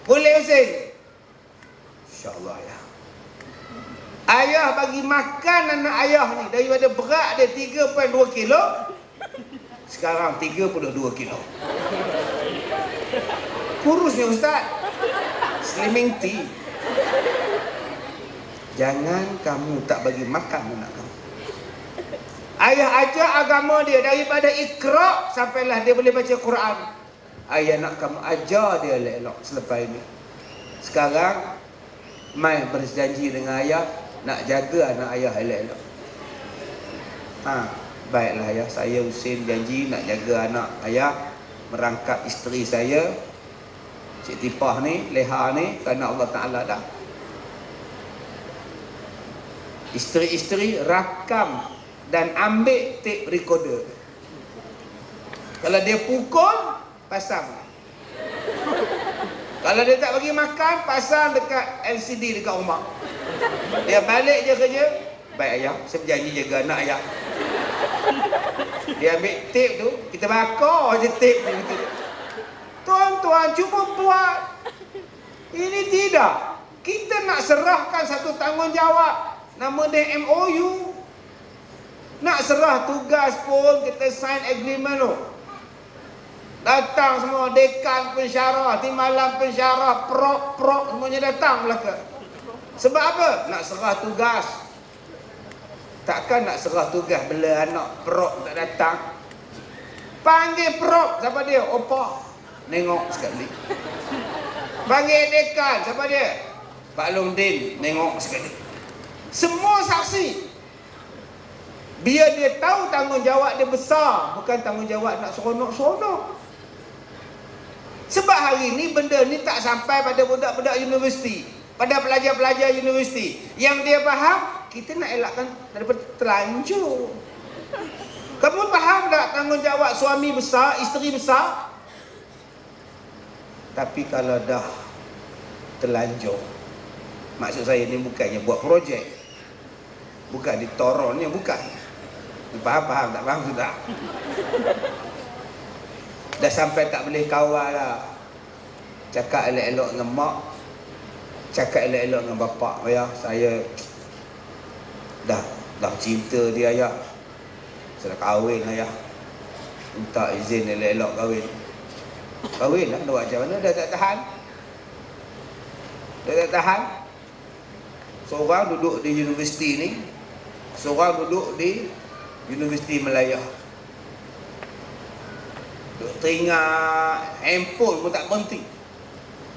Boleh Hussein? InsyaAllah ya. Ayah bagi makan anak ayah ni daripada berat dia 3.2 kilo, sekarang 32 kilo. Kurusnya Ustaz. Slimming tea. Jangan kamu tak bagi makan anak kamu. Ayah ajar agama dia daripada Iqra sampailah dia boleh baca Quran. Ayah nak kamu ajar dia elok-elok selepas ini. Sekarang mai berjanji dengan ayah nak jaga anak ayah elok-elok. Baiklah ayah, saya Husin janji nak jaga anak ayah, merangkap isteri saya Cik Tipah ni, Leha ni, kerana Allah Ta'ala dah. Isteri-isteri rakam dan ambil tape recorder. Kalau dia pukul, pasang. Kalau dia tak bagi makan, pasang dekat LCD dekat rumah. Dia balik je kerja, baik ayah, saya berjanji jaga anak ayah. Dia ambil tape tu, kita bakar je tape tu. Tuan-tuan, cuba buat. Ini tidak. Kita nak serahkan satu tanggungjawab. Nama dia MOU. Nak serah tugas pun, kita sign agreement tu. Datang semua, dekan pensyarah, timbalan pensyarah, prok semuanya datang belaka. Sebab apa? Nak serah tugas. Takkan nak serah tugas bila anak prok tak datang. Panggil prok, siapa dia? Opa. Nengok sekali. Panggil dekan, siapa dia? Pak Long Din, nengok sekali. Semua saksi. Biar dia tahu tanggungjawab dia besar, bukan tanggungjawab nak seronok-seronok. Sebab hari ni benda ni tak sampai pada budak-budak universiti, pada pelajar-pelajar universiti. Yang dia faham, kita nak elakkan daripada terlanjur. Kamu faham tak tanggungjawab suami besar, isteri besar? Tapi kalau dah terlanjur, maksud saya ni bukannya buat projek, bukan ditoronnya, bukan. Faham tak faham sudah? Dah sampai tak boleh kawal lah. Cakap elok-elok dengan mak, cakap elok-elok dengan bapak. Ayah, saya dah cinta dia ayah. Saya dah kahwin ayah. Minta izin elok-elok kahwin. Kahwin lah, nak buat macam mana? Dah tak tahan. Dah tak tahan. Seorang duduk di universiti ni, seorang duduk di Universiti Melaya. Duk teringat handphone pun tak berhenti.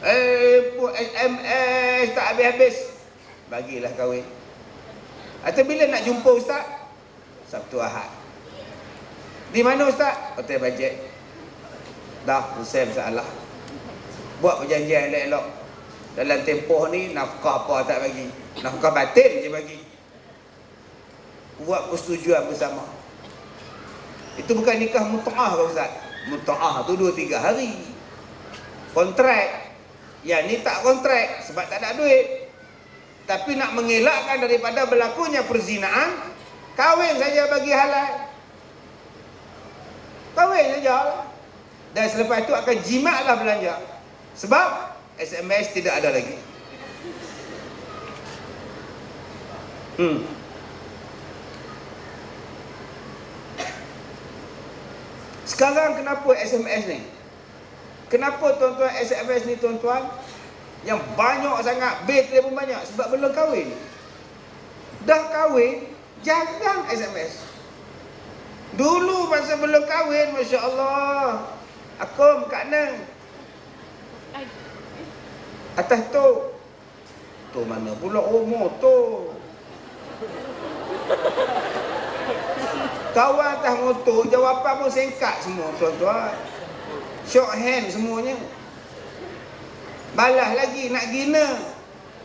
Handphone, SMS tak habis-habis. Bagilah kahwin. Atau bila nak jumpa Ustaz? Sabtu Ahad. Di mana Ustaz? Hotel bajet. Dah, selesai masalah. Buat perjanjian elok-elok. Dalam tempoh ni, nafkah apa tak bagi. Nafkah batin je bagi. Buat persetujuan bersama. Itu bukan nikah mut'ah ke Ustaz? Mut'ah tu 2-3 hari. Kontrak. Yang ni tak kontrak sebab tak ada duit. Tapi nak mengelakkan daripada berlakunya perzinaan, kahwin saja bagi halal. Kahwin saja. Dan selepas itu akan jimatlah belanja. Sebab SMS tidak ada lagi. Sekarang kenapa SMS ni? Kenapa tuan-tuan SMS ni tuan-tuan? Yang banyak sangat, bil dia pun banyak. Sebab belum kahwin. Dah kahwin, jarang SMS. Dulu masa belum kahwin, Masya Allah, Akum, Kak Neng, atas tu. Tu mana pula? Oh, motor. Kawan atas motor, jawapan pun singkat semua tuan-tuan. Short hand semuanya. Balas lagi, nak gina.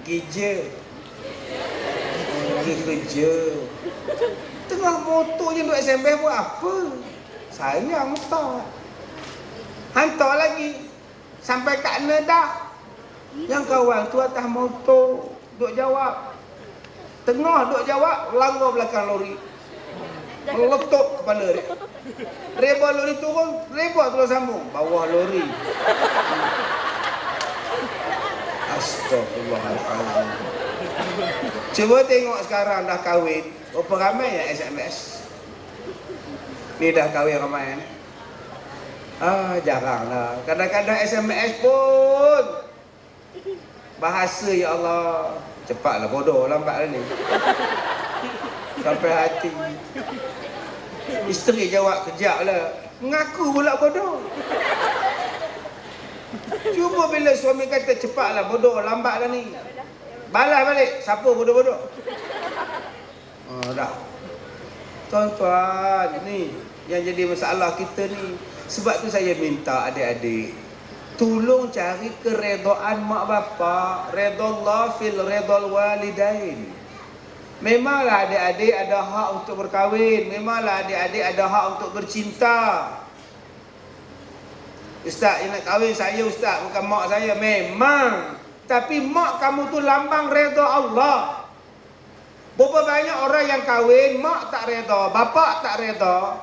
Gija. Pergi kerja. Tengah motor je duk SMS buat apa? Sayang tak. Hantar lagi. Sampai kat mana dah. Yang kawan tu atas motor duk jawab. Tengah duk jawab, langgar belakang lori. Meletup kepala dia. Reba lori turun, reba terus sambung. Bawah lori. Astagfirullahaladzim. Cuba tengok sekarang dah kahwin, berapa ramai yang SMS? Ni dah kahwin ramai ni. Jarang lah. Kadang-kadang SMS pun bahasa, ya Allah. Cepatlah, bodoh, lambat lah ni. Sampai hati. Isteri jawab kejap lah. Mengaku pula bodoh. Cuba bila suami kata cepatlah, bodoh, lambat lah ni. Balas balik. Siapa bodoh-bodoh? Dah. Tuan-tuan, ni yang jadi masalah kita ni. Sebab tu saya minta adik-adik, tolong cari keredaan mak bapak. Redallah fil redal walidain. Memanglah adik-adik ada hak untuk berkahwin. Memanglah adik-adik ada hak untuk bercinta. Ustaz, yang nak kahwin saya ustaz, bukan mak saya. Memang. Tapi mak kamu tu lambang redha Allah. Berapa banyak orang yang kahwin, mak tak redha, bapak tak redha,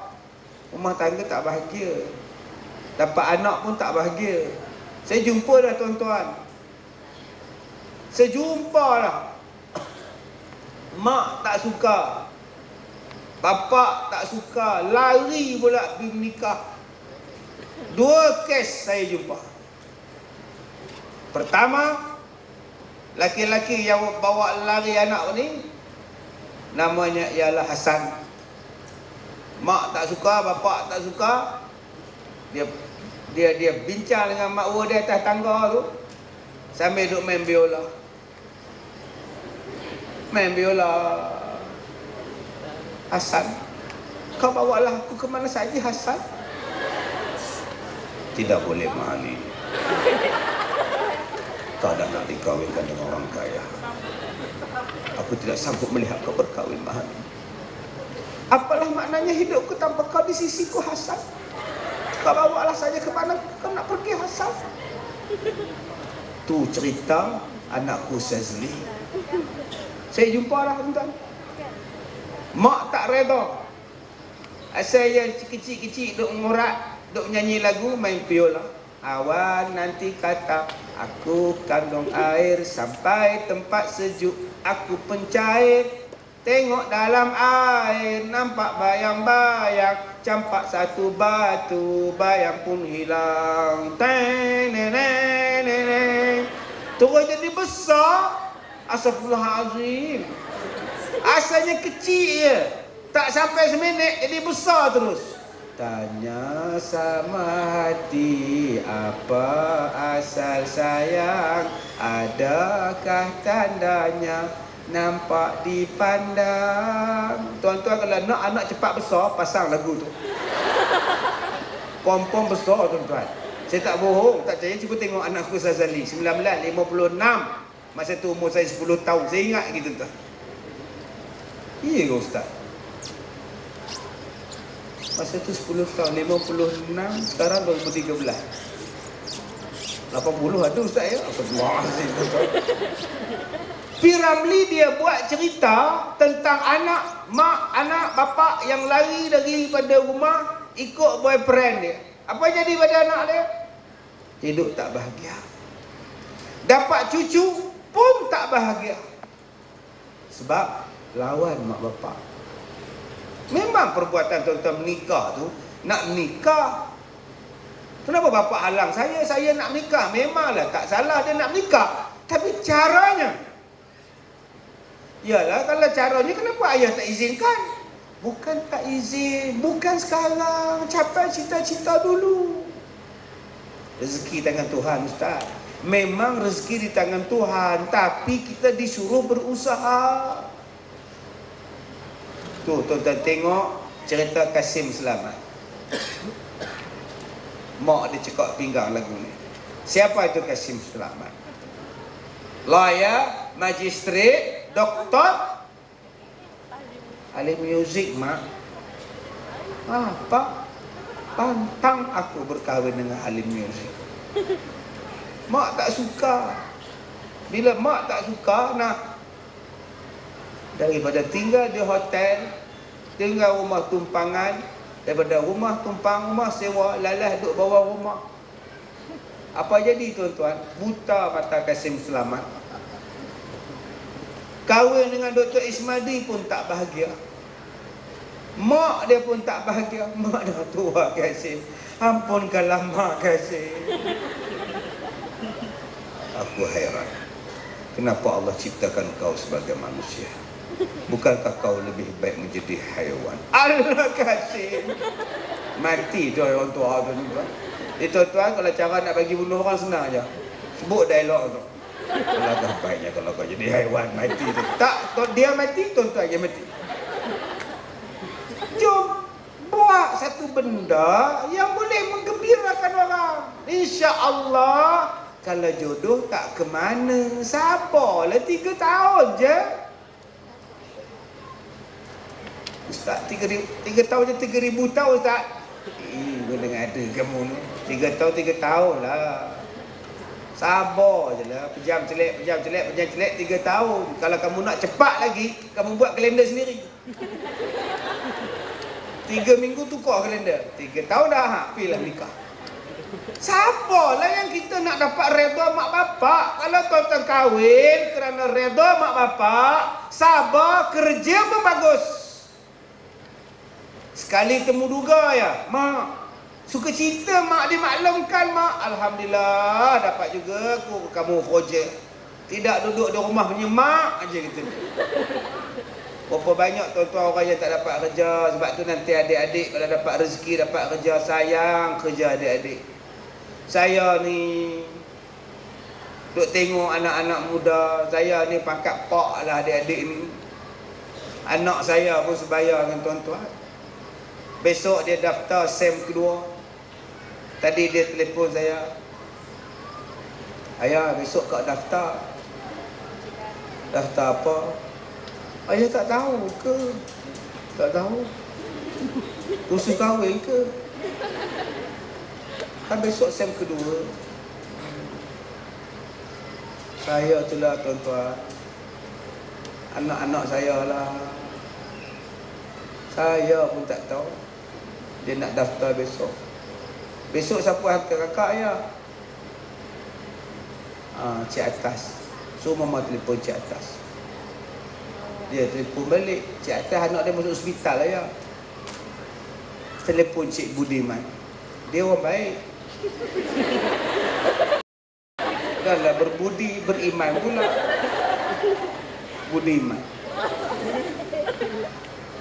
rumah tangga tak bahagia. Dapat anak pun tak bahagia. Saya jumpa dah tuan-tuan. Saya jumpa dah. Mak tak suka, bapak tak suka, lari pula pergi menikah. 2 kes saya jumpa. Pertama, laki-laki yang bawa lari anak ni, namanya ialah Hasan. Mak tak suka, bapak tak suka. Dia bincang dengan makwa dia atas tangga tu, sambil duduk main biola. Main biola. Hasan, kau bawalah aku ke mana saja Hasan. Tidak boleh Mahali. Kau dah nak dikawinkan dengan orang kaya. Aku tidak sanggup melihat kau berkahwin Mahali. Apalah maknanya hidupku tanpa kau di sisiku Hasan. Kau bawalah saja ke mana kau nak pergi Hasan. Tu cerita anakku Sazli. Saya jumpa lah tuan-tuan. Mak tak reda. Asal yang kecil-kecil duk ngorak, duk nyanyi lagu, main biola. Awan nanti kata aku kandung air, sampai tempat sejuk aku pencair. Tengok dalam air nampak bayang-bayang, campak satu batu bayang pun hilang. Terus jadi besar. Astagfirullahaladzim. Asalnya kecil je, tak sampai seminit jadi besar terus. Tanya sama hati, apa asal sayang? Adakah tandanya nampak dipandang? Tuan-tuan, kalau nak anak cepat besar, pasang lagu tu. Pom-pom besar tuan-tuan. Saya tak bohong, tak percaya, cuba tengok anakku Sazali 1956. Masa tu umur saya 10 tahun. Saya ingat gitu tuan. Iya ke Ustaz? Masa tu 10 tahun, 56, sekarang 2013. 80 ada Ustaz ya? Astagfirullahaladzim. P. Ramlee dia buat cerita tentang anak, mak, anak, bapak yang lari daripada rumah ikut boyfriend dia. Apa jadi pada anak dia? Hidup tak bahagia. Dapat cucu pun tak bahagia. Sebab lawan mak bapak. Memang perbuatan tuan-tuan menikah tu, nak menikah. Kenapa bapak halang saya nak menikah? Memanglah tak salah dia nak menikah, tapi caranya. Yalah, kalau caranya kenapa ayah tak izinkan? Bukan tak izin, bukan sekarang, capai cita-cita dulu. Rezeki tangan Tuhan Ustaz. Memang rezeki di tangan Tuhan, tapi kita disuruh berusaha. Tu tuan-tuan tengok cerita Kasim Selamat. Mak dia cekak pinggang lagu ni. Siapa itu Kasim Selamat? Lawyer, magistrate, doktor, ahli muzik mak. Apa? Pantang aku berkahwin dengan ahli muzik. Mak tak suka. Bila mak tak suka, nak daripada tinggal di hotel, tinggal rumah tumpangan, daripada rumah tumpang, rumah sewa, lalas duduk bawah rumah. Apa jadi tuan-tuan? Buta mata Kasim Selamat. Kahwin dengan Dr. Ismadi pun tak bahagia. Mak dia pun tak bahagia. Mak dah tua kasih. Ampunkanlah mak kasih. Aku heran. Kenapa Allah ciptakan kau sebagai manusia? Bukankah kau lebih baik menjadi haiwan? Allah kasih. Mati tu orang tua tu ni. Tuan-tuan, kalau cara nak bagi bunuh orang senang aja. Sebut dialog tu. Alangkah baiknya kalau kau jadi haiwan mati tu. Tak, dia mati, tuan-tuan dia mati. Jom buat satu benda yang boleh menggembirakan orang. Insya-Allah kalau jodoh tak ke mana, sabarlah 3 tahun je. Ustaz, 3 tahun je 3,000 tahun Ustaz. Dengan ada kamu ni 3 tahun 3 tahun lah. Sabar je lah. Pejam celek 3 tahun. Kalau kamu nak cepat lagi, kamu buat kalender sendiri. 3 minggu tukar kalender. 3 tahun dah, pilih nikah. Sabarlah yang kita nak dapat redha mak bapak. Kalau tuan-tuan kahwin kerana redha mak bapak, sabar, kerja pun bagus. Sekali temu duga ya, mak. Suka cerita mak dimaklumkan mak. Alhamdulillah dapat juga kamu projek. Tidak duduk di rumah punya mak aja gitu. Berapa banyak tuan-tuan orang yang tak dapat kerja. Sebab tu nanti adik-adik kalau dapat rezeki dapat kerja, sayang kerja adik-adik. Saya ni duk tengok anak-anak muda. Saya ni pangkat pak lah adik-adik ni. Anak saya pun sebaya dengan tuan-tuan. Besok dia daftar SEM kedua. Tadi dia telefon saya. Ayah, besok kau daftar. Daftar apa? Ayah tak tahu ke? Tak tahu. Kursus kahwin ke? Kan besok SEM kedua. Saya tu lah tuan-tuan. Anak-anak saya lah. Saya pun tak tahu. Dia nak daftar besok. Besok siapa hantar kakak ya? Cik Atas. So mama telefon Cik Atas. Dia telefon balik. Cik Atas anak dia masuk hospital lah ya. Telefon Cik Budiman. Dia orang baik. Dan lah berbudi, beriman pula. Budiman.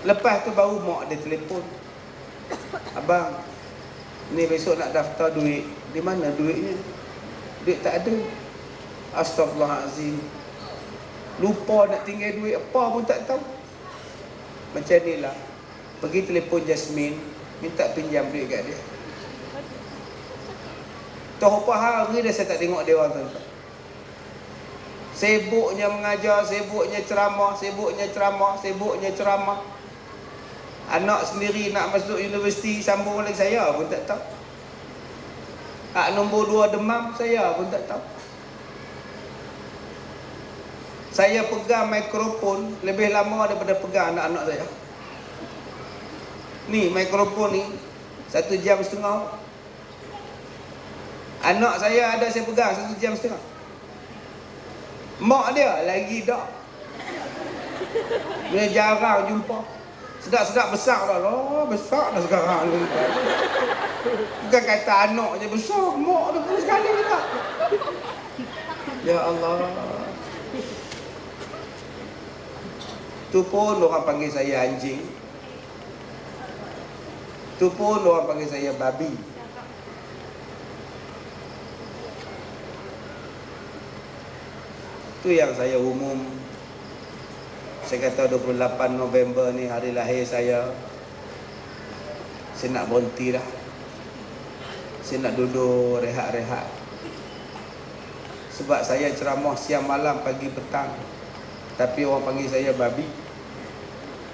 Lepas tu baru mak dia telefon. Abang, ni besok nak daftar duit. Di mana duitnya? Duit tak ada. Astaghfirullahalazim. Lupa nak tinggal duit apa pun tak tahu. Macam ni lah. Pergi telefon Jasmine, minta pinjam duit kat dia. Tahu apa hari dah saya tak tengok dia orang tuan-tuan. Sibuknya mengajar, sibuknya ceramah, sibuknya ceramah, sibuknya ceramah. Anak sendiri nak masuk universiti sambung lagi saya pun tak tahu. Hak nombor 2 demam saya pun tak tahu. Saya pegang mikrofon lebih lama daripada pegang anak-anak saya. Ni mikrofon ni 1 jam setengah. Anak saya ada saya pegang 1 jam setengah. Mak dia lagi dah. Dia jarang jumpa. Sedap-sedap besar dah lah. Besar dah sekarang ni. Bukan kata anak je besar. Mak dia pun sekali juga. Ya Allah. Tu pun orang panggil saya anjing. Tu pun orang panggil saya babi. Tu yang saya umum. Saya kata 28 November ni hari lahir saya. Saya nak berhenti dah. Saya nak duduk rehat-rehat. Sebab saya ceramah siang malam pagi petang. Tapi orang panggil saya babi.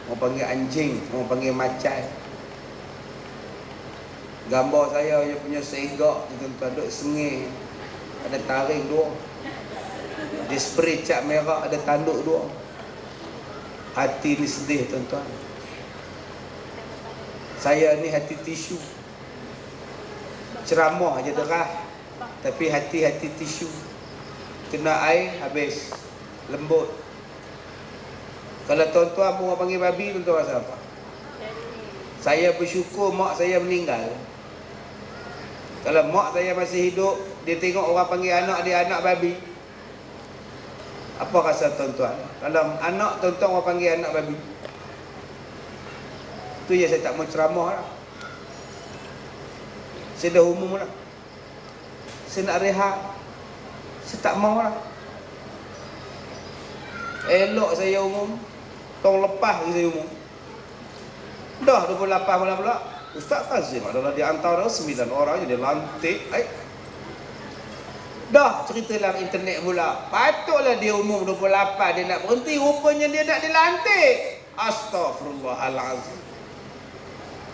Orang panggil anjing. Orang panggil macan. Gambar saya yang punya segak. Tuan-tuan duduk sengih. Ada taring 2. Dia spray cat merah. Ada tanduk 2. Hati ni sedih tuan-tuan. Saya ni hati tisu. Ceramah je derah. Tapi hati-hati tisu. Kena air habis. Lembut. Kalau tuan-tuan pun orang panggil babi, tuan-tuan rasa apa? Saya bersyukur mak saya meninggal. Kalau mak saya masih hidup, dia tengok orang panggil anak dia anak babi, apa rasa tuan-tuan? Kalau anak tuan-tuan orang panggil anak babi, tu je saya tak mau ceramah lah. Saya dah umum lah. Saya nak rehat. Saya tak mau lah. Elok saya umum, tahun lepas saya umum. Dah 28 bulan pula. Ustaz Kazim adalah di antara 9 orang yang dilantik. Dah cerita dalam internet pula. Patutlah dia umum 28, dia nak berhenti, rupanya dia nak dilantik. Astaghfirullahalazim.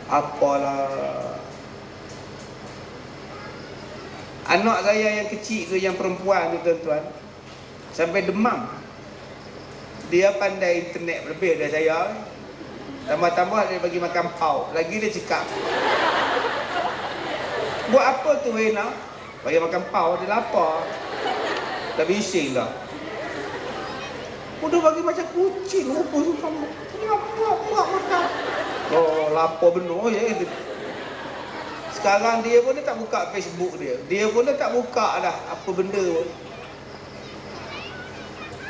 Apalah. Anak saya yang kecil tu, yang perempuan tu tuan-tuan, sampai demam. Dia pandai internet lebih dari saya. Tambah-tambah dia bagi makan pau. Lagi dia cakap, buat apa tu Wena? Bagi makan pau, dia lapar. Dah bising dah. Udah bagi macam kucing. Rupa sumpah. Buat makan. Oh, lapar benar ya. Sekarang dia pun dia tak buka Facebook dia. Dia pun dia tak buka dah apa benda pun.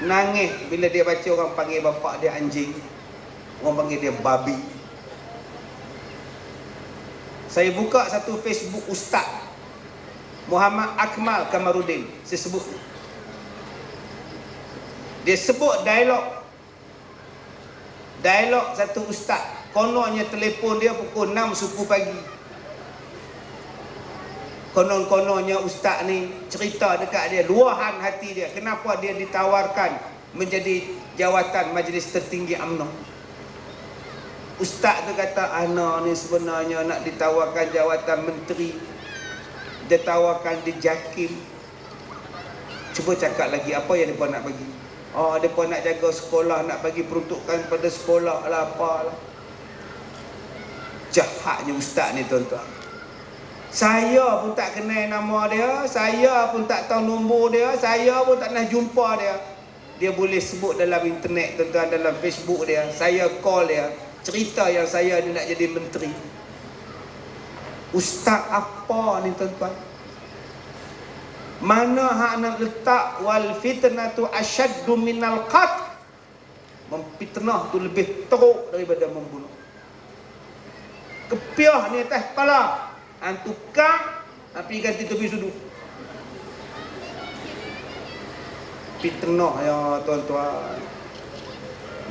Nangis bila dia baca orang panggil bapak dia anjing. Orang panggil dia babi. Saya buka satu Facebook Ustaz Muhammad Akmal Kamarudin. Saya sebut. Dia sebut dialog satu ustaz. Kononnya telefon dia pukul 6 suku pagi. Konon-kononnya ustaz ni cerita dekat dia, luahan hati dia, kenapa dia ditawarkan menjadi jawatan majlis tertinggi UMNO. Ustaz tu kata, anak ni sebenarnya nak ditawarkan jawatan menteri, dia tawarkan di JAKIM. Cuba cakap lagi apa yang dia nak bagi. Oh, dia nak jaga sekolah, nak bagi peruntukan pada sekolah lah, apalah. Jahatnya ustaz ni tuan-tuan. Saya pun tak kenal nama dia, saya pun tak tahu nombor dia, saya pun tak pernah jumpa dia. Dia boleh sebut dalam internet tuan-tuan, dalam Facebook dia, saya call dia, cerita yang saya ni nak jadi menteri. Ustaz apa ni tuan-tuan? Mana hak nak letak wal fitnatu asyaddu minal qatl. Memfitnah tu lebih teruk daripada membunuh. Kepiah ni atas kepala. Antukang api ganti tepi sudut. Fitnah ya tuan-tuan.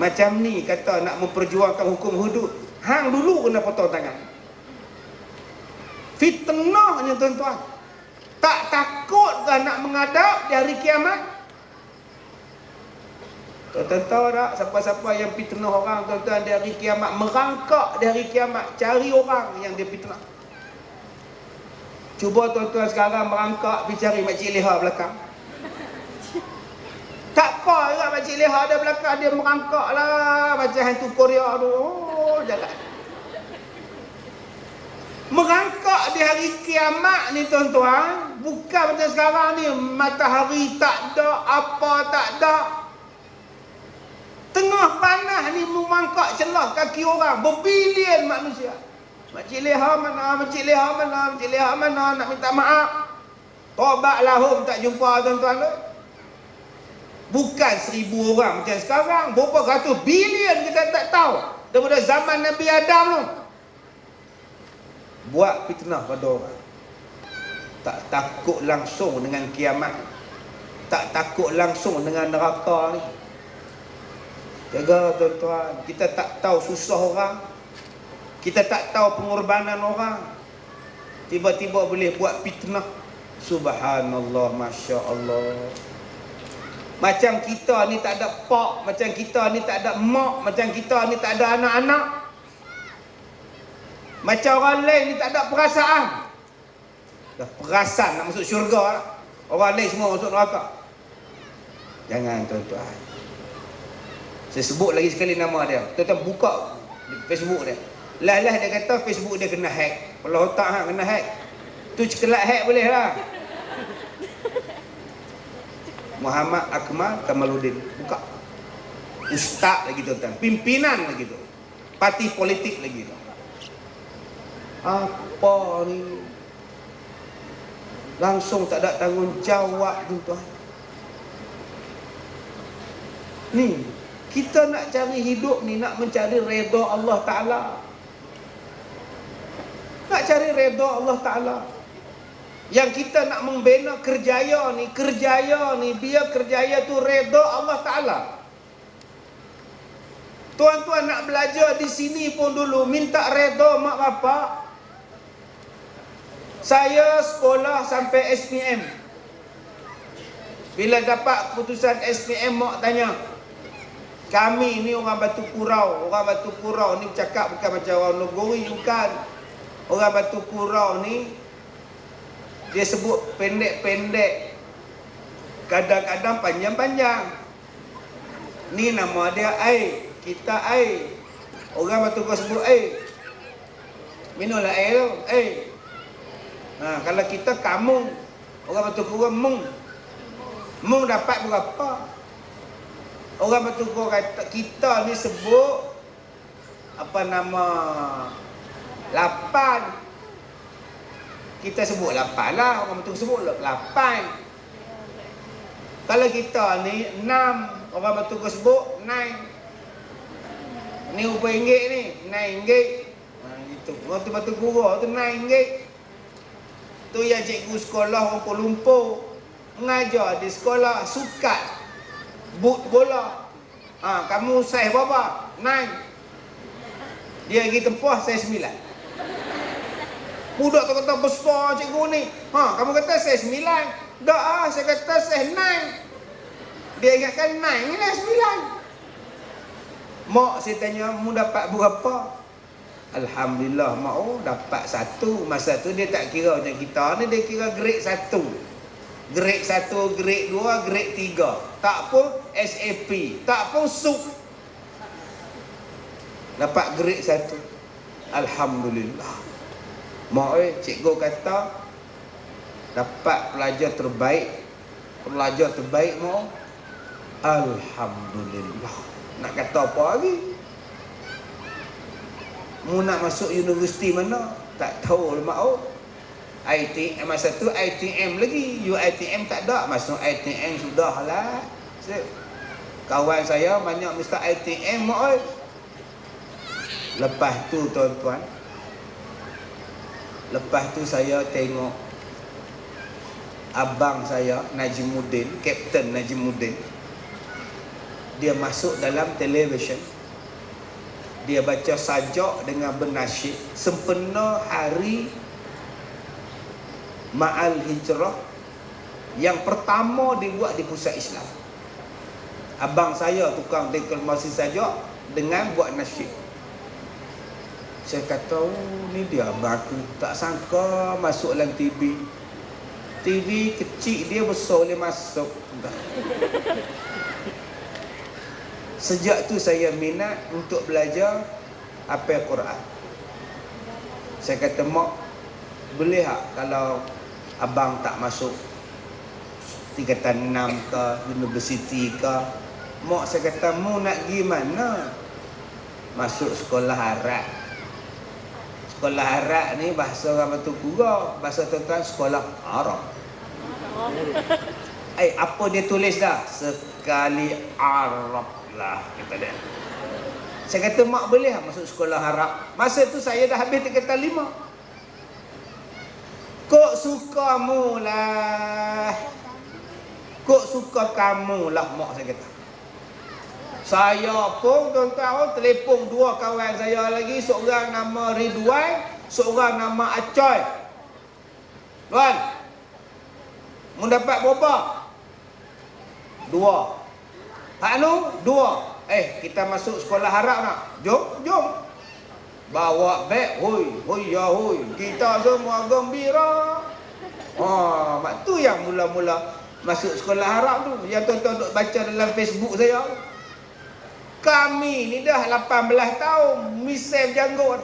Macam ni kata nak memperjuangkan hukum hudud, hang dulu kena potong tangan. Fitnahnya tuan-tuan. Tak takutkah nak menghadap di hari kiamat? Tuan-tuan tahu tak siapa-siapa yang fitnah orang tuan-tuan di hari kiamat, merangkak di hari kiamat, cari orang yang dia fitnah. Cuba tuan-tuan sekarang merangkak pergi cari Makcik Leha belakang. Tak apa juga Makcik Leha ada belakang, dia merangkak lah macam hantu Korea tu. Oh, jalan. Merangkak di hari kiamat ni tuan-tuan, bukan macam sekarang ni matahari tak ada, apa tak ada. Tengah panas ni merangkak celah kaki orang, berbilion manusia. Makcik Leha mana, Makcik Leha mana, Makcik Leha mana, nak minta maaf. Tobat lahum tak jumpa tuan-tuan tu. Bukan 1000 orang macam sekarang, berapa ratus bilion kita tak tahu. Daripada zaman Nabi Adam tu. Buat fitnah pada orang. Tak takut langsung dengan kiamat. Tak takut langsung dengan neraka ni. Jaga tuan-tuan, kita tak tahu susah orang. Kita tak tahu pengorbanan orang. Tiba-tiba boleh buat fitnah. Subhanallah, Masya Allah. Macam kita ni tak ada pak, macam kita ni tak ada mak, macam kita ni tak ada anak-anak. Macam orang lain ni tak ada perasaan. Dah perasan nak masuk syurga lah. Orang lain semua masuk neraka. Jangan tuan-tuan. Saya sebut lagi sekali nama dia. Tuan-tuan buka Facebook dia. Lah dia kata Facebook dia kena hack. Kalau otak hang kena hack, tu cekelat hack boleh lah. Muhammad Akmal Kamarudin. Buka. Ustaz lagi tuan-tuan, pimpinan lagi tu, parti politik lagi tu. Apa ni? Langsung tak ada tanggungjawab tuan-tuan. Ni, kita nak cari hidup ni, nak mencari redha Allah Ta'ala. Nak cari redha Allah Ta'ala. Yang kita nak membina kerjaya ni, biar kerjaya tu redha Allah Ta'ala. Tuan-tuan nak belajar di sini pun dulu, minta redha mak bapak. Saya sekolah sampai SPM. Bila dapat keputusan SPM, mak tanya, kami ni orang Batu Purau. Orang Batu Purau ni bercakap bukan macam orang Nogori, bukan. Orang Batu Purau ni, dia sebut pendek-pendek, kadang-kadang panjang-panjang. Ni nama dia air, kita air. Orang Batu Purau sebut air. Minumlah air tu, air. Kalau kita kamu, orang Batu Purau mung. Mung dapat berapa? Orang Batu Purau kata kita ni sebut apa nama, 8. Kita sebut 8 lah, orang Batu sebut 8. Kalau kita ni 6, orang Batu sebut 9. Ni RM4 ni, RM9. Gitu. Orang tu Batu Purau tu RM9. Tu yang cikgu sekolah orang Kuala Lumpur mengajar di sekolah sukat boot bola. Kamu saiz berapa? 9. Dia pergi tempoh saiz 9. Budak tu kata besar cikgu ni. Kamu kata saiz 9. Tak saya kata saiz 9. Dia ingatkan 9 ni lah 9. Mak saya tanya, mu dapat berapa? Alhamdulillah mak, dapat 1. Masa tu dia tak kira macam kita ni, dia kira grade 1. Grade 1, grade 2, grade 3. Tak pun SAP, tak pun SUP. Dapat grade 1. Alhamdulillah. Mak cikgu kata dapat pelajar terbaik. Pelajar terbaik mak. Alhamdulillah. Nak kata apa lagi? Mu nak masuk universiti mana? Tak tahu lah mak. ITM masa tu ITM lagi. UITM tak ada. Masuk ITM sudah lah. Kawan saya banyak Mr. ITM mak. Lepas tu tuan-tuan, lepas tu saya tengok abang saya Najimuddin, Kapten Najimuddin. Dia masuk dalam televisyen. Dia baca sajak dengan bernasyid sempena hari Ma'al Hijrah yang pertama dibuat di pusat Islam. Abang saya tukang deklamasi sajak dengan buat nasyid. Saya kata, ni dia abang aku. Tak sangka masuk dalam TV. TV kecil dia besar boleh masuk. Sejak tu saya minat untuk belajar hafal Quran. Saya kata, mak, boleh tak kalau abang tak masuk tingkatan 6 ke, universiti ke? Mak, saya kata, mu nak pergi mana? Masuk sekolah Arab. Sekolah Arab ni bahasa orang Batu Purau. Bahasa tuan-tuan sekolah Arab. Apa dia tulis dah? Sekali Arab lah, kata dia. Saya kata, mak boleh tak masuk sekolah Arab? Masa tu saya dah habis tingkatan 5. Kok suka mu lah. Kok suka kamu lah, mak, saya kata. Saya pun tuan-tuan telefon 2 kawan saya lagi. Seorang nama Ridwan, seorang nama Acoy. Tuan, mu dapat berapa? 2. Hak nu 2. Kita masuk sekolah Arab nak? Jom. Bawa beg, hoi ya hoi. Kita semua gembira. Mak tu yang mula-mula masuk sekolah Arab tu. Yang tuan-tuan duk baca dalam Facebook saya. Kami ni dah 18 tahun misal janggut.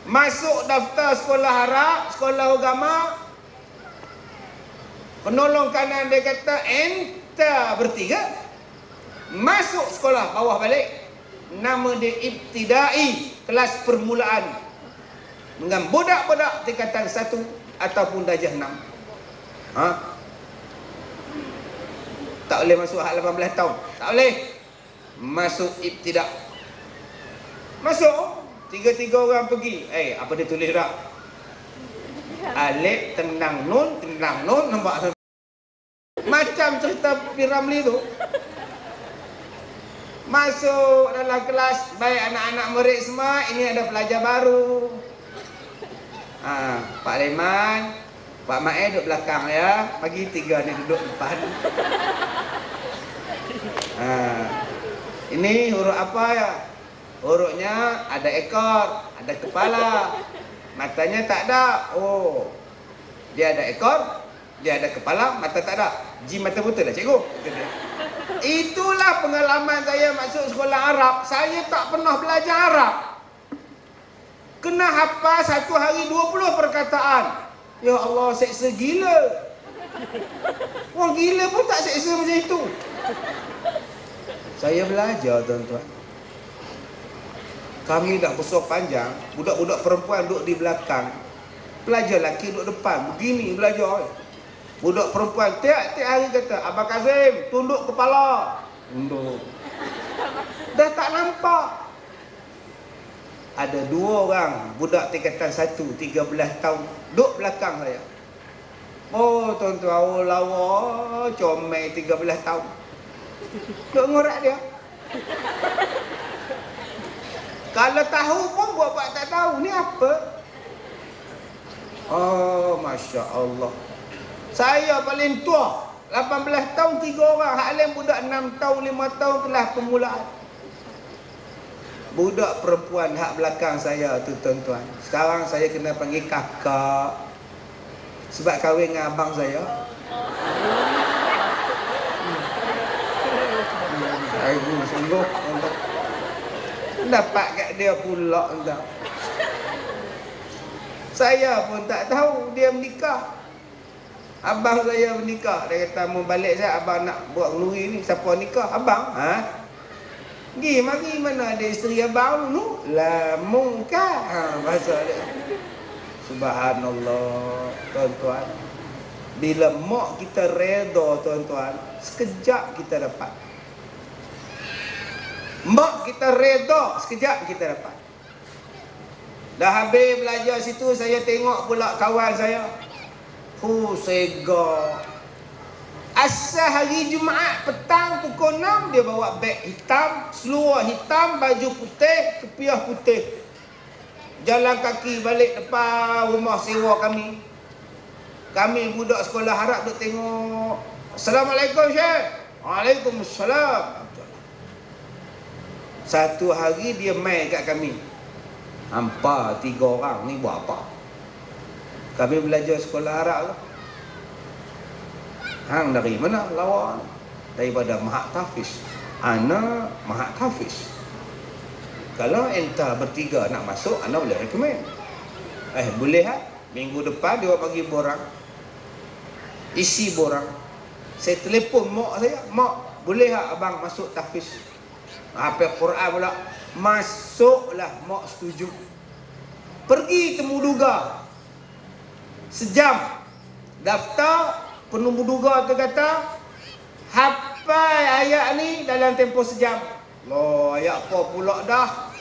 Masuk daftar sekolah Arab, sekolah agama. Penolong kanan dia kata, enta bertiga. Masuk sekolah bawah balik, nama dia ibtidai, kelas permulaan, dengan budak-budak tingkatan 1 ataupun darjah 6. Tak boleh masuk hak 18 tahun. Tak boleh. Masuk ibtidak. Masuk. 3 orang pergi. Apa dia tulis tak? Alif tenang nun nampak. Macam cerita Piramli tu. Masuk dalam kelas, baik anak-anak murid semua, ini ada pelajar baru. Pak Leman, Pak Mae duduk belakang ya. Bagi 3 ni duduk depan. Ini huruf apa ya? Hurufnya ada ekor, ada kepala. Matanya tak ada. Oh, dia ada ekor, dia ada kepala, mata tak ada. Mata betul lah cikgu. Itulah pengalaman saya masuk sekolah Arab. Saya tak pernah belajar Arab. Kena hafal 1 hari 20 perkataan. Ya Allah, seksa gila. Orang gila pun tak seksa macam itu. Saya belajar, tuan-tuan. Kami dah besar panjang, budak-budak perempuan duduk di belakang, pelajar lelaki duduk depan. Begini belajar. Budak perempuan tiap-tiap hari kata, Abang Kazim, tunduk kepala. Tunduk. Dah tak nampak. Ada 2 orang budak tingkatan 1, 13 tahun, duduk belakang saya. Oh, tuan-tuan, oh lawa, comel 13 tahun. Duduk ngorak dia. Kalau tahu pun buat tak tahu. Ni apa? Oh, Masya Allah. Saya paling tua. 18 tahun 3 orang. Hak lain budak 6 tahun, 5 tahun kelas permulaan. Budak perempuan hak belakang saya tu, tuan-tuan. Sekarang saya kena panggil kakak. Sebab kahwin dengan abang saya. Aku sungguh dapat kat dia pula entah. Saya pun tak tahu dia menikah. Abang saya menikah. Dia kata mau balik saya, abang nak buat nuri ni. Siapa nikah? Abang? Pergi mari mana ada isteri abang tu? Lamungkah? Bahasa dia. Subhanallah, tuan-tuan. Bila mak kita reda, tuan-tuan, sekejap kita dapat. Mak kita reda, sekejap kita dapat. Dah habis belajar situ, saya tengok pula kawan saya. Sega. Asal hari Jumaat petang pukul 6, dia bawa beg hitam, seluar hitam, baju putih, kepiah putih. Jalan kaki balik depan rumah sewa kami. Kami budak sekolah Arab duk tengok. Assalamualaikum Syekh. Waalaikumsalam. Satu hari dia main kat kami. Hampa 3 orang ni buat apa? Kami belajar sekolah Arab lah. Hang dari mana lawan? Daripada Mahat Tafiz. Ana Mahat Tafiz. Kalau entah bertiga nak masuk, ana boleh recommend. Boleh ha? Minggu depan dia bagi borang. Isi borang. Saya telefon mak saya, mak, boleh tak abang masuk Tafiz? Hafal Quran pula. Masuklah, mak setuju. Pergi temu duga. Sejam. Daftar, penemu duga tu kata, hafal ayat ni dalam tempoh sejam. Loh, ayat apa pula dah?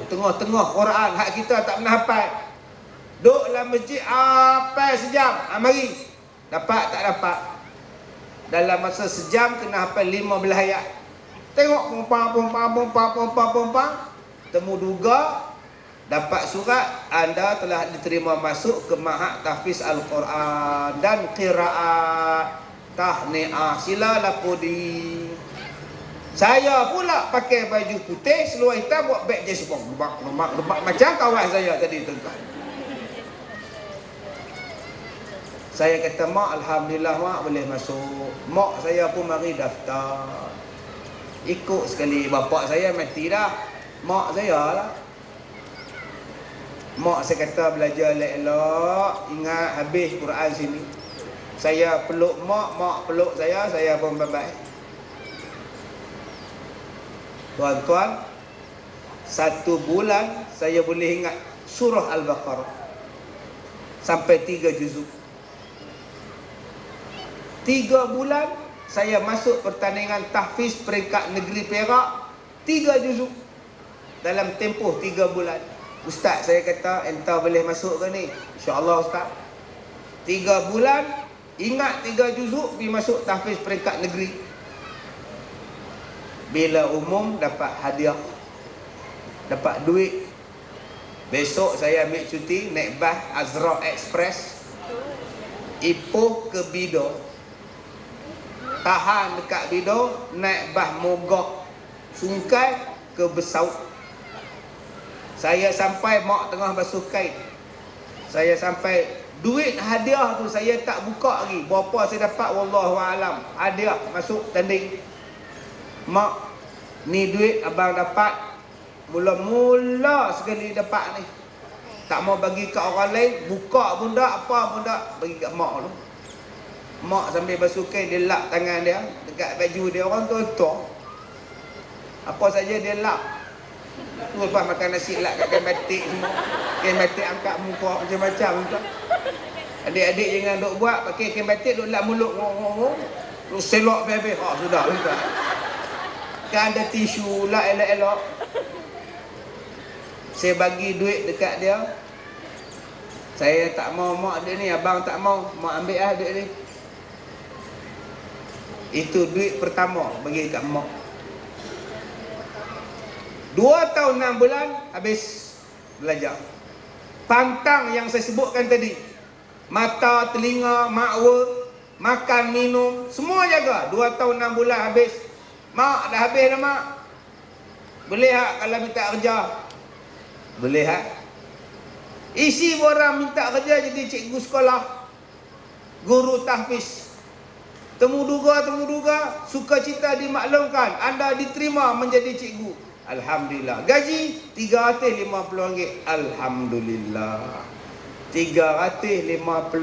Tengah-tengah Quran, hak kita tak pernah hafal. Duduk dalam masjid, hafal sejam. Mari. Dapat tak dapat? Dalam masa sejam, kena hafal 15 ayat. Tengok pompang. Temu duga, dapat surat, anda telah diterima masuk ke Mahat Tafiz Al-Quran dan qiraat tahniah. Sila lapudi. Saya pula pakai baju putih, seluar hitam, buat beg jesipong. Lemak macam kawan saya tadi, tuan-tuan. Saya kata, mak, alhamdulillah mak boleh masuk. Mak saya pun mari daftar. Ikut sekali. Bapak saya mati dah. Mak saya lah. Mak saya kata belajar elok-elok. Ingat habis Quran sini. Saya peluk mak, mak peluk saya pun bye-bye. Tuan-tuan, 1 bulan saya boleh ingat surah Al-Baqarah sampai 3 juzuk. 3 bulan saya masuk pertandingan tahfiz peringkat negeri Perak, 3 juzuk dalam tempoh 3 bulan. Ustaz, saya kata, entah boleh masuk ke ni? InsyaAllah Ustaz. 3 bulan, ingat 3 juzuk, pergi masuk tahfiz peringkat negeri. Bila umum, dapat hadiah, dapat duit. Besok saya ambil cuti, naik bas Azra Express, Ipoh ke Bido. Tahan dekat Bido, naik bas Mogok Sungkai ke Besaut. Saya sampai mak tengah basuh kain. Saya sampai, duit hadiah tu saya tak buka lagi. Berapa saya dapat, wallahualam. Hadiah masuk tanding. Mak, ni duit abang dapat. Mula-mula sekali dapat ni. Tak mau bagi kat orang lain. Buka bunda, apa bunda, bagi kat mak tu. Mak sambil basuh kain, dia lap tangan dia dekat baju dia. Orang tua-tua, apa saja dia lap. Tu lepas makan nasi lap kat kain batik semua. Kain batik angkat muka macam-macam. Adik-adik jangan duk buat pakai kain batik duk lap mulut. Duk selok habis. Sudah. Kan ada tisu lap elok-elok. Saya bagi duit dekat dia. Saya tak mau, mak dia ni, abang tak mau. Mak ambil lah duit ni. Itu duit pertama bagi kat mak. 2 tahun 6 bulan habis belajar. Pantang yang saya sebutkan tadi, mata, telinga, makwa, makan, minum, semua jaga. 2 tahun 6 bulan habis. Mak, dah habis dah mak. Boleh tak kalau minta kerja? Boleh tak? Isi orang minta kerja jadi cikgu sekolah, guru tahfiz. Temu-duga, sukacita dimaklumkan, anda diterima menjadi cikgu. Alhamdulillah. Gaji RM350. Alhamdulillah. RM350.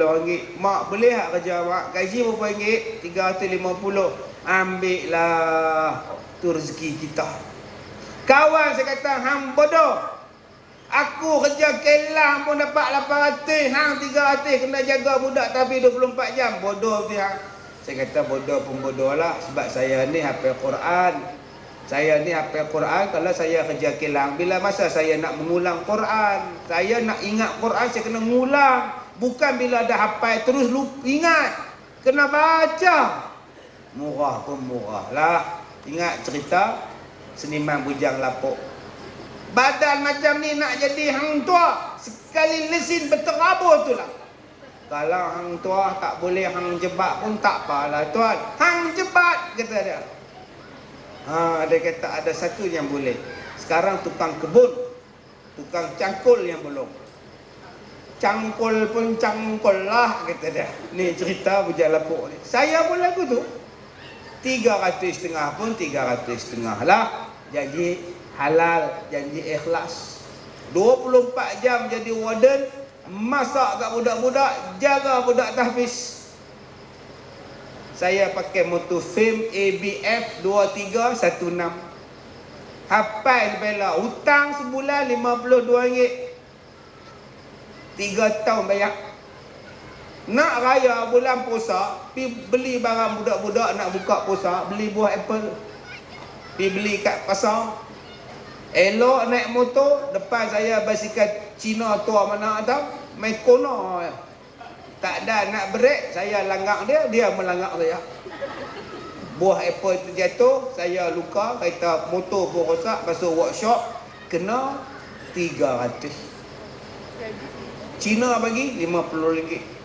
Mak, boleh tak kerja mak? Gaji berapa ringgit? RM350. Ambil lah. Tu rezeki kita. Kawan saya kata, hang bodoh. Aku kerja kelang pun dapat 800. Hang 300 kena jaga budak tapi 24 jam. Bodoh tu hang. Saya kata bodoh pun bodoh lah. Sebab saya ni hafal Quran. Saya ni hafal Quran. Kalau saya kerja kelang, bila masa saya nak mengulang Quran, saya nak ingat Quran, saya kena mengulang. Bukan bila dah hafal terus lupa ingat. Kena baca. Murah pun murah lah. Ingat cerita seniman bujang lapuk. Badan macam ni nak jadi hang tua, sekali lesin berterabur tu lah. Kalau hang tua tak boleh hang jebat pun tak apalah tuan. Hang jebat, kata dia. Dia kata ada satu yang boleh. Sekarang tukang kebun, tukang cangkul yang belum. Cangkul pun cangkul lah, kata dia. Ni cerita bujang lapuk ni. Saya pun lagu tu. 350 pun 350 lah. Janji halal, janji ikhlas. 24 jam jadi warden, masak kat budak-budak, jaga budak tahfiz. Saya pakai motor FAME ABF 2316. Hafal bela, hutang sebulan RM52. 3 tahun bayar. Nak raya bulan puasa, pergi beli barang budak-budak nak buka puasa, beli buah apple. Pergi beli kat pasar. Elok naik motor, depan saya basikal Cina tua mana tahu, main kono. Tak ada nak break, saya langgar dia, dia melanggar saya. Buah apple terjatuh, saya luka, kereta motor pun rosak, masuk workshop, kena 300. Cina bagi RM50.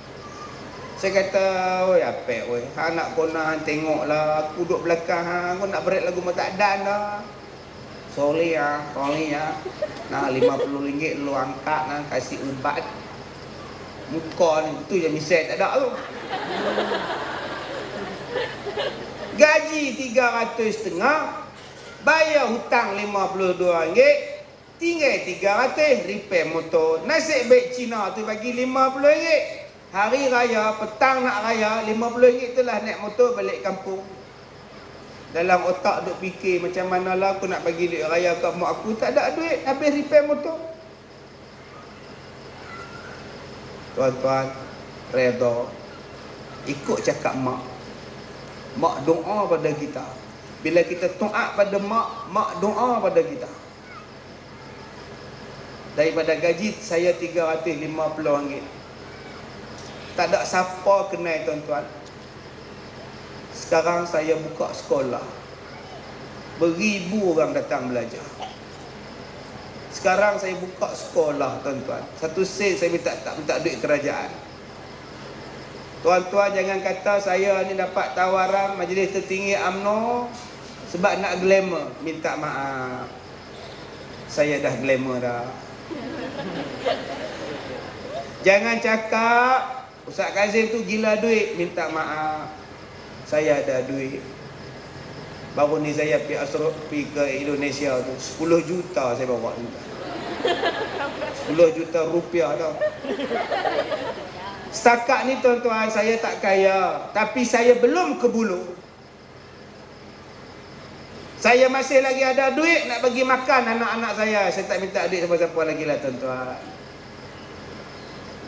Saya kata, oi apek oi, hang nak kona hang tengoklah, aku duduk belakang hang, aku nak break lagu tak dan dah. Sorry ya. Nah RM50 lu angkat nah, kasih ubat. Muka ni tu je misal tak ada tu. Gaji RM350, bayar hutang RM52, tinggal RM300, repair motor. Nasib baik Cina tu bagi RM50. Hari raya, petang nak raya, RM50 itulah naik motor balik kampung. Dalam otak duk fikir macam manalah aku nak bagi duit raya kat mak aku, tak ada duit, habis repair motor. Tuan-tuan, redha ikut cakap mak. Mak doa pada kita. Bila kita taat pada mak, mak doa pada kita. Daripada gaji saya RM350. Tak ada siapa kenal, tuan-tuan. Sekarang saya buka sekolah, beribu orang datang belajar. Sekarang saya buka sekolah, tuan-tuan. 1 sen saya tak minta duit kerajaan. Tuan-tuan jangan kata saya ni dapat tawaran majlis tertinggi UMNO sebab nak glamour. Minta maaf, saya dah glamour dah. Jangan cakap Ustaz Kazim tu gila duit. Minta maaf, saya ada duit. Baru ni saya pergi ke Indonesia tu 10 juta saya bawa. 10 juta rupiah tau. Setakat ni tuan-tuan, saya tak kaya, tapi saya belum ke bulu. Saya masih lagi ada duit nak bagi makan anak-anak saya. Saya tak minta duit siapa-siapa lagi lah, tuan-tuan.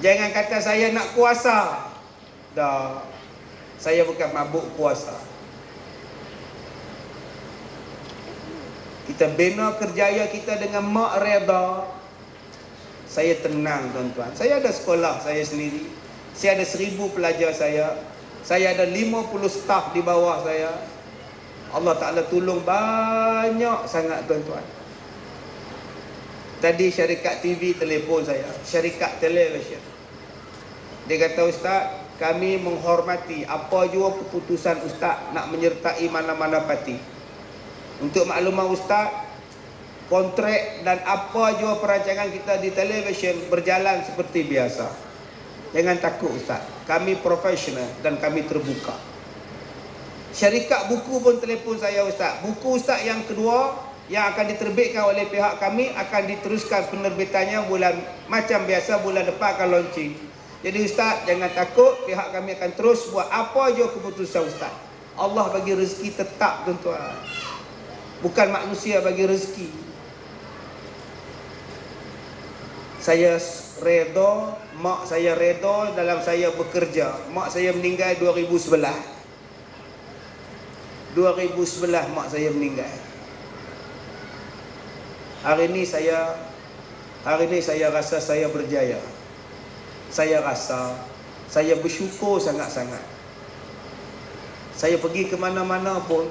Jangan kata saya nak kuasa. Dah, saya bukan mabuk kuasa. Kita bina kerjaya kita dengan mak redha. Saya tenang, tuan-tuan. Saya ada sekolah saya sendiri. Saya ada 1000 pelajar saya. Saya ada 50 staf di bawah saya. Allah Ta'ala tolong banyak sangat, tuan-tuan. Tadi syarikat TV telefon saya, syarikat televisyen. Dia kata, Ustaz, kami menghormati apa jua keputusan Ustaz nak menyertai mana-mana parti. Untuk makluman Ustaz, kontrak dan apa jua perancangan kita di televisyen berjalan seperti biasa. Jangan takut Ustaz, kami profesional dan kami terbuka. Syarikat buku pun telefon saya, Ustaz. Buku Ustaz yang kedua yang akan diterbitkan oleh pihak kami akan diteruskan penerbitannya bulan macam biasa, bulan depan akan launching. Jadi Ustaz, jangan takut, pihak kami akan terus buat apa je keputusan Ustaz. Allah bagi rezeki tetap, tuan-tuan. Bukan manusia bagi rezeki. Saya redha, mak saya redha dalam saya bekerja. Mak saya meninggal 2011. 2011 mak saya meninggal. Hari ni saya rasa saya berjaya. Saya rasa saya bersyukur sangat-sangat. Saya pergi ke mana-mana pun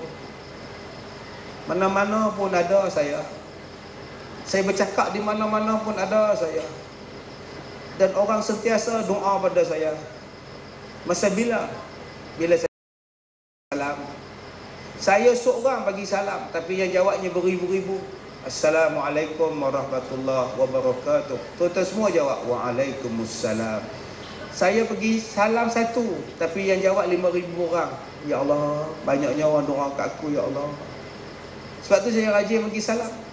ada saya. Saya bercakap di mana-mana pun ada saya. Dan orang sentiasa doa pada saya. Masa bila saya salam, saya seorang bagi salam, tapi yang jawabnya beribu-ribu. Assalamualaikum warahmatullahi wabarakatuh. Tuan-tuan semua jawab Waalaikumsalam. Saya pergi salam satu, tapi yang jawab 5,000 orang. Ya Allah, banyaknya orang doa kat aku, ya Allah. Sebab tu saya rajin pergi salam.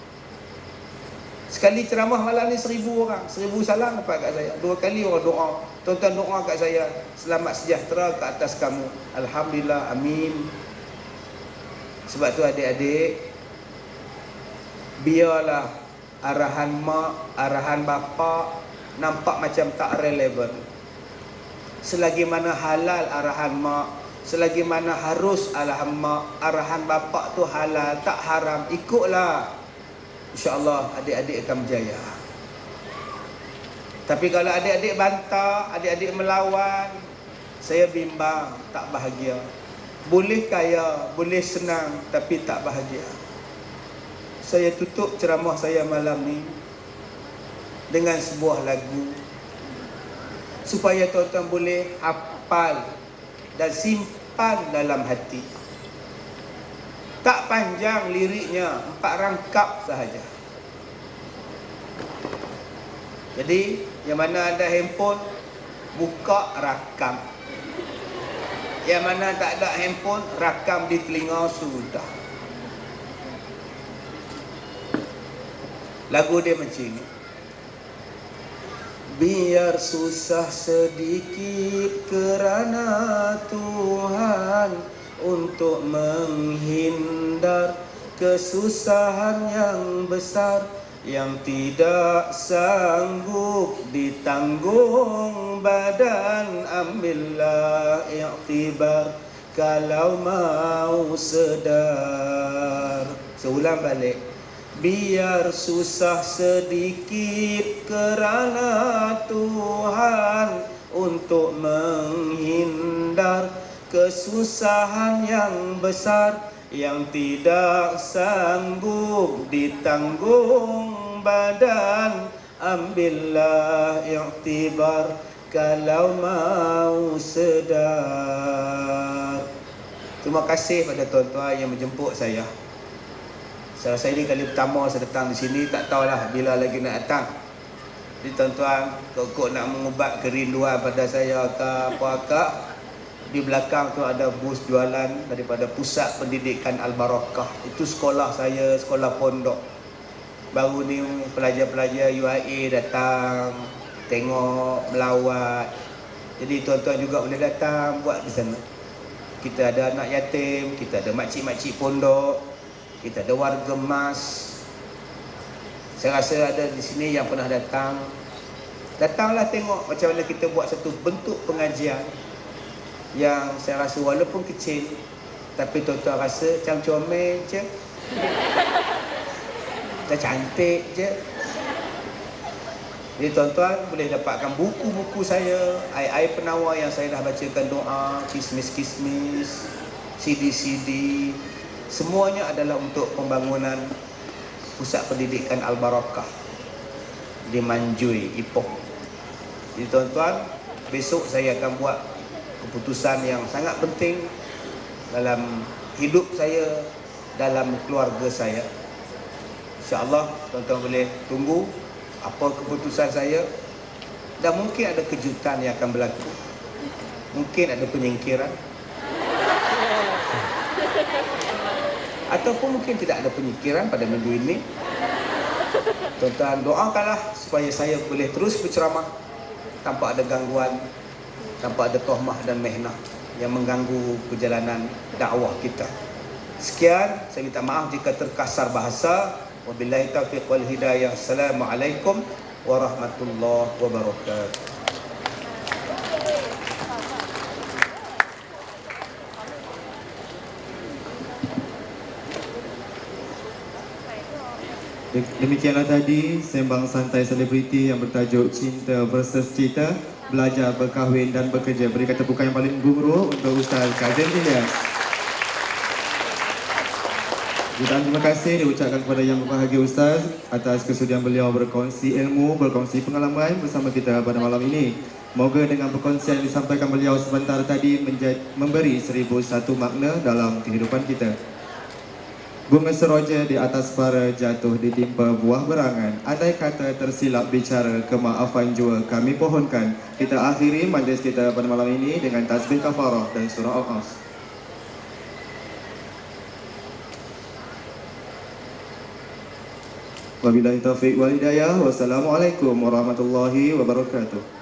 Sekali ceramah malam ni 1,000 orang, 1,000 salam dapat kat saya. 2 kali orang doa. Tuan-tuan doa kat saya, selamat sejahtera ke atas kamu. Alhamdulillah, amin. Sebab tu adik-adik, biarlah arahan mak, arahan bapa nampak macam tak relevan. Selagi mana halal arahan mak, selagi mana harus arahan mak, arahan bapa tu halal, tak haram, ikutlah. InsyaAllah adik-adik akan berjaya. Tapi kalau adik-adik bantah, adik-adik melawan, saya bimbang, tak bahagia. Boleh kaya, boleh senang, tapi tak bahagia. Saya tutup ceramah saya malam ni dengan sebuah lagu supaya tuan-tuan boleh hafal dan simpan dalam hati. Tak panjang liriknya, 4 rangkap sahaja. Jadi, yang mana ada handphone, buka rakam. Yang mana tak ada handphone, rakam di telinga sudah. Lagu dia macam ni. Biar susah sedikit kerana Tuhan untuk menghindar kesusahan yang besar yang tidak sanggup ditanggung badan. Ambillah iktibar kalau mau sedar. Seulang balik. Biar susah sedikit kerana Tuhan, untuk menghindar kesusahan yang besar yang tidak sanggup ditanggung badan. Ambillah iktibar kalau mau sedar. Terima kasih pada tuan-tuan yang menjemput saya. Saya ini kali pertama saya datang di sini, tak tahulah bila lagi nak datang. Jadi tuan-tuan, kok nak mengubat kerinduan pada saya ke apa-apa, di belakang tu ada bus jualan daripada Pusat Pendidikan Al-Barakah. Itu sekolah saya, sekolah pondok. Baru ni pelajar-pelajar UIA datang, tengok, melawat. Jadi tuan-tuan juga boleh datang buat di sana. Kita ada anak yatim, kita ada makcik-makcik pondok, kita ada warga emas. Saya rasa ada di sini yang pernah datang. Datanglah tengok macam mana kita buat satu bentuk pengajian yang saya rasa walaupun kecil, tapi tuan-tuan rasa macam comel je, macam cantik je. Jadi tuan-tuan boleh dapatkan buku-buku saya, air-air penawar yang saya dah bacakan doa, kismis-kismis, CD-CD. Semuanya adalah untuk pembangunan Pusat Pendidikan Al-Barakah di Manjui, Ipoh. Jadi tuan-tuan, besok saya akan buat keputusan yang sangat penting dalam hidup saya, dalam keluarga saya. InsyaAllah tuan-tuan boleh tunggu apa keputusan saya. Dan mungkin ada kejutan yang akan berlaku. Mungkin ada penyingkiran, ataupun mungkin tidak ada penyingkiran pada minggu ini. Tuan-tuan doakanlah supaya saya boleh terus berceramah tanpa ada gangguan, tanpa ada tohmah dan mehnah yang mengganggu perjalanan dakwah kita. Sekian, saya minta maaf jika terkasar bahasa. Wabillahi taufiq wal hidayah. Assalamualaikum warahmatullahi wabarakatuh. Demikianlah tadi sembang santai selebriti yang bertajuk Cinta versus Cita, belajar, berkahwin dan bekerja. Berikan tepukan yang paling gemuruh untuk Ustaz Kazim Ilyas. Jutaan terima kasih diucapkan kepada yang berbahagia Ustaz atas kesudian beliau berkongsi ilmu, berkongsi pengalaman bersama kita pada malam ini. Moga dengan perkongsian yang disampaikan beliau sebentar tadi memberi 1001 makna dalam kehidupan kita. Bunga seroja di atas bara jatuh ditimpa buah berangan. Andai kata tersilap bicara, kemaafan jua kami pohonkan. Kita akhiri majlis kita pada malam ini dengan tasbih kafarah dan surah Al-As. Wabillahi taufiq wal hidayah. Wassalamualaikum warahmatullahi wabarakatuh.